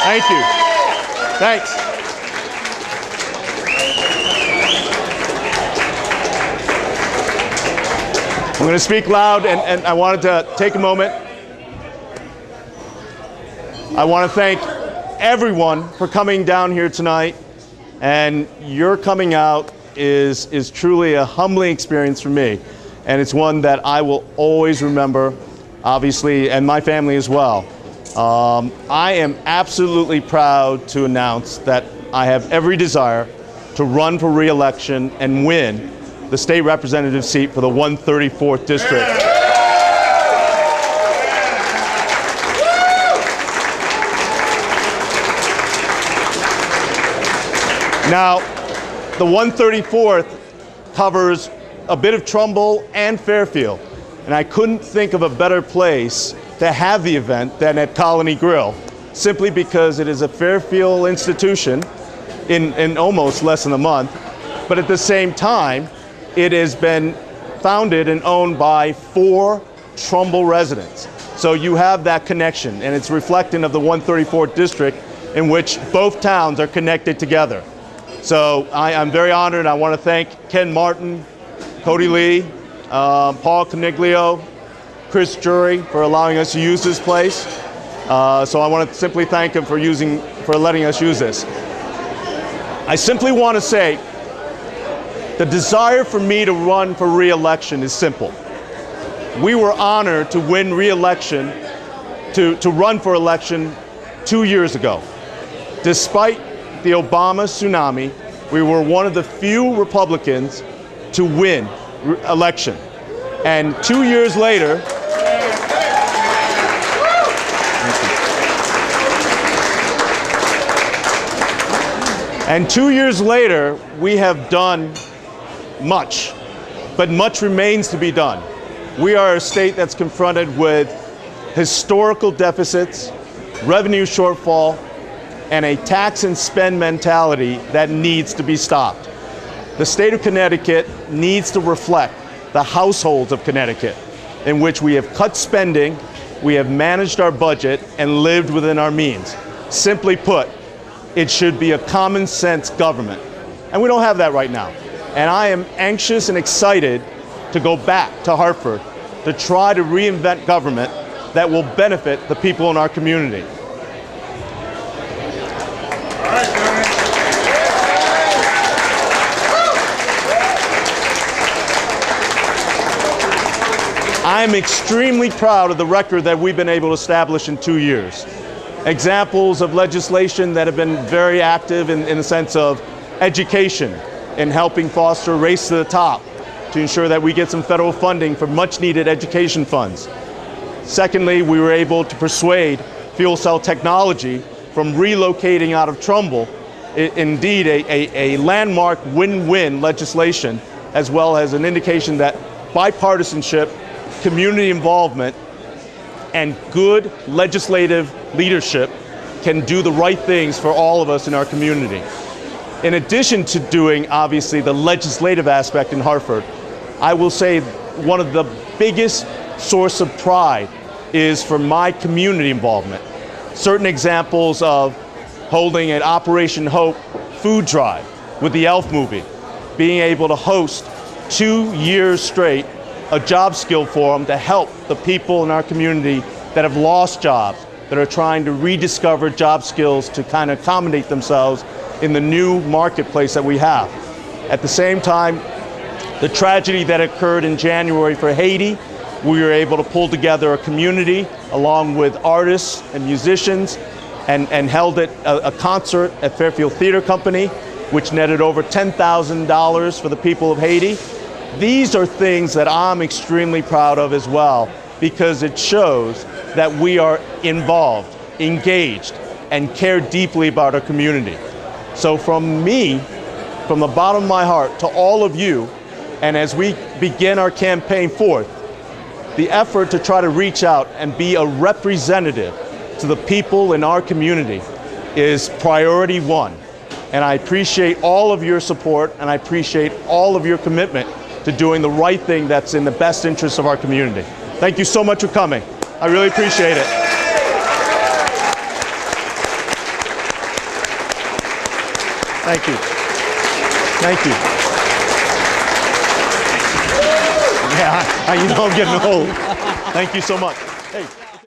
Thank you. Thanks. I'm going to speak loud, and I wanted to take a moment. I want to thank everyone for coming down here tonight, and your coming out is truly a humbling experience for me, and it's one that I will always remember, obviously, and my family as well. I am absolutely proud to announce that I have every desire to run for re-election and win the state representative seat for the 134th district. Now, the 134th covers a bit of Trumbull and Fairfield, and I couldn't think of a better place to have the event than at Colony Grill, simply because it is a Fairfield institution in almost less than a month, but at the same time, it has been founded and owned by 4 Trumbull residents. So you have that connection, and it's reflecting of the 134th district in which both towns are connected together. So I'm very honored. I want to thank Ken Martin, Cody Lee, Paul Coniglio, Chris Jury for allowing us to use this place. So I want to simply thank him for letting us use this. I simply want to say the desire for me to run for re-election is simple. We were honored to win re-election, to run for election 2 years ago. Despite the Obama tsunami, we were one of the few Republicans to win election. And 2 years later, we have done much, but much remains to be done. We are a state that's confronted with historical deficits, revenue shortfall, and a tax and spend mentality that needs to be stopped. The state of Connecticut needs to reflect the households of Connecticut, in which we have cut spending, we have managed our budget, and lived within our means. Simply put, it should be a common sense government. And we don't have that right now. And I am anxious and excited to go back to Hartford to try to reinvent government that will benefit the people in our community. I'm extremely proud of the record that we've been able to establish in 2 years. Examples of legislation that have been very active in the sense of education and helping foster a race to the top to ensure that we get some federal funding for much needed education funds. Secondly, we were able to persuade fuel cell technology from relocating out of Trumbull, indeed a landmark win-win legislation, as well as an indication that bipartisanship, community involvement, and good legislative leadership can do the right things for all of us in our community. In addition to doing, obviously, the legislative aspect in Hartford, I will say one of the biggest source of pride is for my community involvement. Certain examples of holding an Operation Hope food drive with the Elf movie, being able to host 2 years straight a job skill forum to help the people in our community that have lost jobs, that are trying to rediscover job skills to kind of accommodate themselves in the new marketplace that we have. At the same time, the tragedy that occurred in January for Haiti, we were able to pull together a community along with artists and musicians and held a concert at Fairfield Theater Company, which netted over $10,000 for the people of Haiti. These are things that I'm extremely proud of as well, because it shows that we are involved, engaged, and care deeply about our community. So from me, from the bottom of my heart to all of you, and as we begin our campaign forth, the effort to try to reach out and be a representative to the people in our community is priority one. And I appreciate all of your support, and I appreciate all of your commitment to doing the right thing that's in the best interest of our community. Thank you so much for coming. I really appreciate it. Thank you. Thank you. Yeah, you know I'm getting old. Thank you so much. Hey.